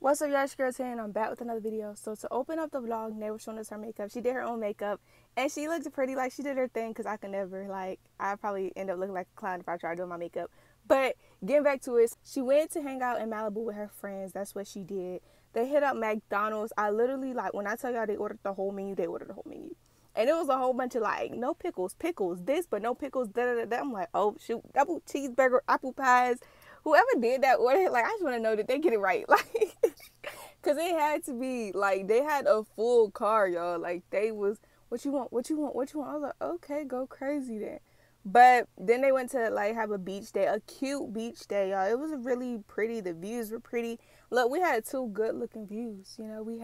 What's up, y'all? It's your girl Tay, and I'm back with another video. So to open up the vlog, Nay was showing us her makeup. She did her own makeup, and she looked pretty. Like, she did her thing, because I could never, like, I probably end up looking like a clown if I tried doing my makeup. But getting back to it, she went to hang out in Malibu with her friends. That's what she did. They hit up McDonald's. I literally, like, when I tell y'all they ordered the whole menu, they ordered the whole menu. And it was a whole bunch of, like, no pickles, this, but no pickles, da-da-da-da. I'm like, oh, shoot, double cheeseburger, apple pies. Whoever did that order, like, I just want to know that they get it right. Like, because it had to be, like, they had a full car, y'all. Like, they was, what you want, what you want, what you want? I was like, okay, go crazy then. But then they went to, like, have a beach day, a cute beach day, y'all. It was really pretty. The views were pretty. Look, we had two good-looking views, you know. We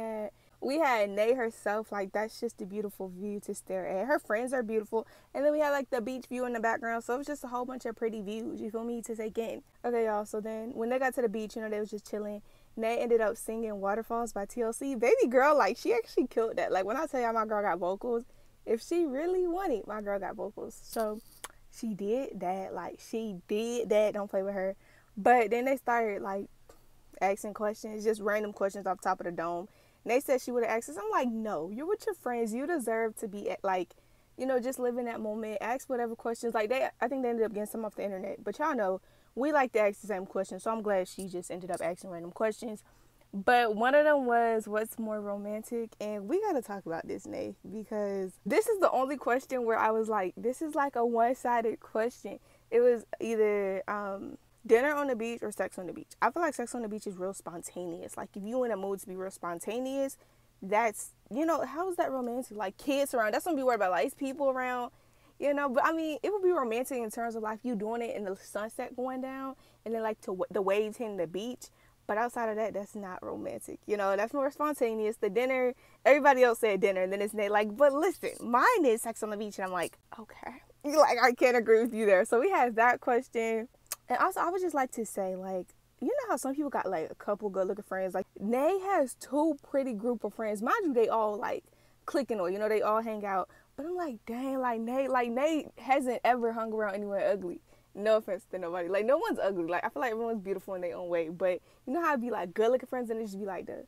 had Nay herself, like, that's just a beautiful view to stare at. Her friends are beautiful. And then we had, like, the beach view in the background. So it was just a whole bunch of pretty views, you feel me, to take in. Okay, y'all, so then when they got to the beach, you know, they was just chilling. Nay ended up singing Waterfalls by TLC. Baby girl, like, she actually killed that. Like, when I tell y'all my girl got vocals, if she really wanted, my girl got vocals. So she did that. Like, she did that. Don't play with her. But then they started, like, asking questions, just random questions off top of the dome. And they said she would have asked us. I'm like, no, you're with your friends. You deserve to be, like, you know, just live in that moment. Ask whatever questions. Like, I think they ended up getting some off the internet. But y'all know, we like to ask the same questions. So I'm glad she just ended up asking random questions. But one of them was, what's more romantic? And we got to talk about this, Nay, because this is the only question where I was like, this is like a one-sided question. It was either dinner on the beach or sex on the beach. I feel like sex on the beach is real spontaneous. Like, if you in a mood to be real spontaneous, that's, you know, how is that romantic? Like, kids around, that's what I'm be worried about. Like, people around, you know. But I mean, it would be romantic in terms of like you doing it in the sunset going down and then like the waves hitting the beach. But outside of that, that's not romantic. You know, that's more spontaneous. The dinner, everybody else said dinner, and then it's like, but listen, mine is sex on the beach. And I'm like, okay. Like, I can't agree with you there. So we had that question. And also, I would just like to say, like, you know how some people got, like, a couple good-looking friends? Like, Nay has two pretty group of friends. Mind you, they all, like, clicking or, you know, they all hang out. But I'm like, dang, like, Nay hasn't ever hung around anyone ugly. No offense to nobody. Like, no one's ugly. Like, I feel like everyone's beautiful in their own way. But you know how it'd be, like, good-looking friends and it just be, like, the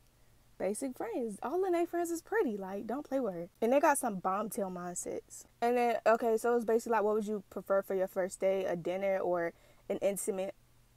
basic friends. All of their friends is pretty. Like, don't play with her. And they got some bombtail mindsets. And then, okay, so it's basically like, what would you prefer for your first day? A dinner or an intimate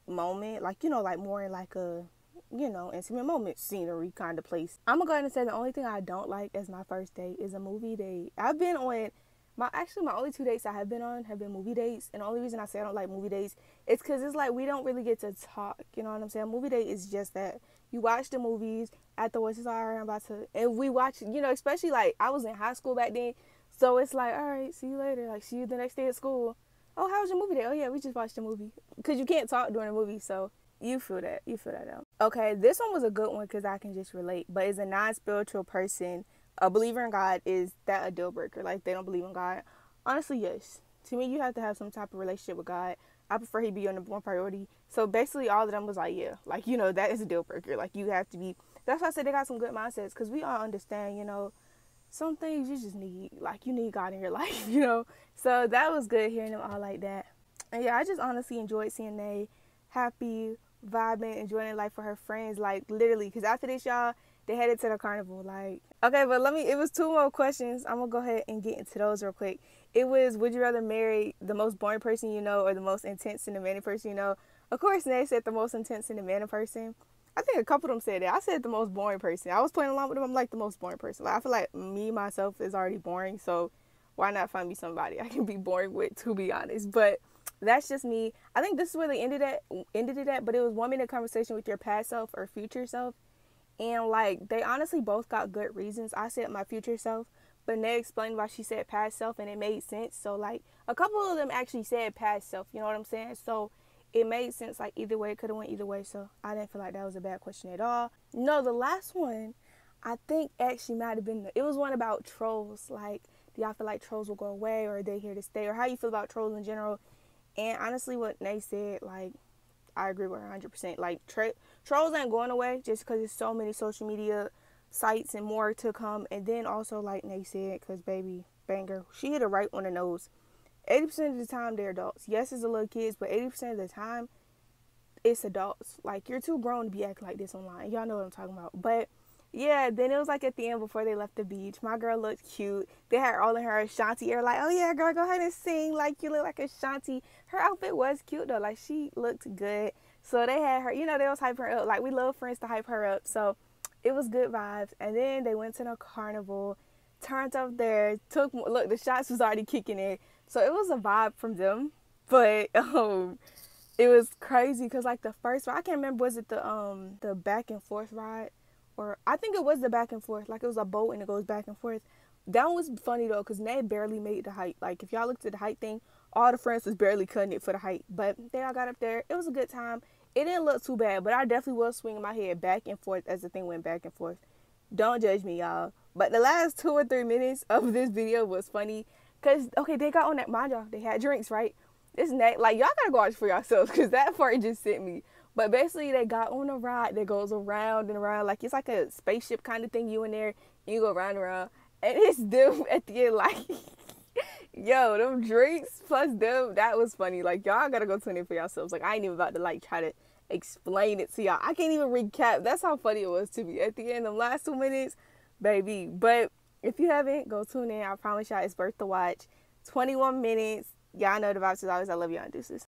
moment? Like, you know, like more in like a, you know, intimate moment, scenery kind of place. I'm gonna go ahead and say the only thing I don't like as my first date is a movie date. I've been on my only 2 dates I have been on have been movie dates. And the only reason I say I don't like movie dates is because it's like we don't really get to talk. You know what I'm saying? A movie date is just that. You watch the movies, afterwards it's all right, I'm about to, and we watch, you know, especially like I was in high school back then. So it's like, all right, see you later. Like, see you the next day at school. Oh, how was your movie day? Oh, yeah, we just watched the movie. Because you can't talk during a movie, so you feel that. You feel that out. Okay, this one was a good one because I can just relate. But as a non-spiritual person, a believer in God, is that a deal breaker? Like, they don't believe in God? Honestly, yes. To me, you have to have some type of relationship with God. I prefer he be your number one priority. So basically, all of them was like, yeah. Like, you know, that is a deal breaker. Like, you have to be. That's why I said they got some good mindsets. Because we all understand, you know, some things you just need, like, you need God in your life, you know. So that was good hearing them all like that. And yeah, I just honestly enjoyed seeing they happy, vibing, enjoying life with her friends, like, literally. Because after this, y'all, they headed to the carnival. Like, okay, but it was two more questions. I'm gonna go ahead and get into those real quick. It was, would you rather marry the most boring person you know or the most intense and demanding person you know? Of course, Nay said the most intense and demanding person. I think a couple of them said that. I said the most boring person. I was playing along with them. I'm like the most boring person. Like, I feel like me, myself, is already boring. So why not find me somebody I can be boring with, to be honest. But that's just me. I think this is where they ended it at. But it was 1 minute conversation with your past self or future self. And, like, they honestly both got good reasons. I said my future self. But Nay explained why she said past self. And it made sense. So, like, a couple of them actually said past self. You know what I'm saying? So it made sense. Like, either way, it could have went either way. So I didn't feel like that was a bad question at all. No, the last one, I think actually might have been, it was one about trolls. Like, do y'all feel like trolls will go away, or are they here to stay? Or how you feel about trolls in general? And honestly, what Nay said, like, I agree with her 100%. Like, trolls ain't going away just because there's so many social media sites and more to come. And then also, like Nay said, because baby, banger, she hit it right on the nose. 80% of the time, they're adults. Yes, it's a little kids, but 80% of the time, it's adults. Like, you're too grown to be acting like this online. Y'all know what I'm talking about. But yeah, then it was like at the end before they left the beach. My girl looked cute. They had all in her Ashanti ear, like, oh yeah, girl, go ahead and sing like you look like Ashanti. Her outfit was cute though. Like, she looked good. So they had her, they was hyping her up. Like, we love friends to hype her up. So it was good vibes. And then they went to the carnival, turned up there, look, the shots was already kicking in. So it was a vibe from them. But it was crazy because like the first ride, I can't remember, was it the back and forth ride, or I think it was the back and forth, like it was a boat and it goes back and forth. That one was funny though because they barely made the height. Like, if y'all looked at the height thing, all the friends was barely cutting it for the height, but they all got up there. It was a good time. It didn't look too bad, but I definitely was swinging my head back and forth as the thing went back and forth. Don't judge me, y'all. But the last 2 or 3 minutes of this video was funny because, okay, they got on that, mind y'all, they had drinks, right? This neck, like, y'all gotta go watch for yourselves because that part just sent me. But basically, they got on a ride that goes around and around. Like, it's like a spaceship kind of thing. You in there, and you go round and around. And it's them at the end, like, yo, them drinks plus them, that was funny. Like, y'all gotta go tune in for yourselves. Like, I ain't even about to, like, try to explain it to y'all. I can't even recap. That's how funny it was to me. At the end, the last 2 minutes, baby. But if you haven't, go tune in. I promise y'all it's worth the watch. 21 minutes. Y'all know the vibes as always. I love y'all. Deuces.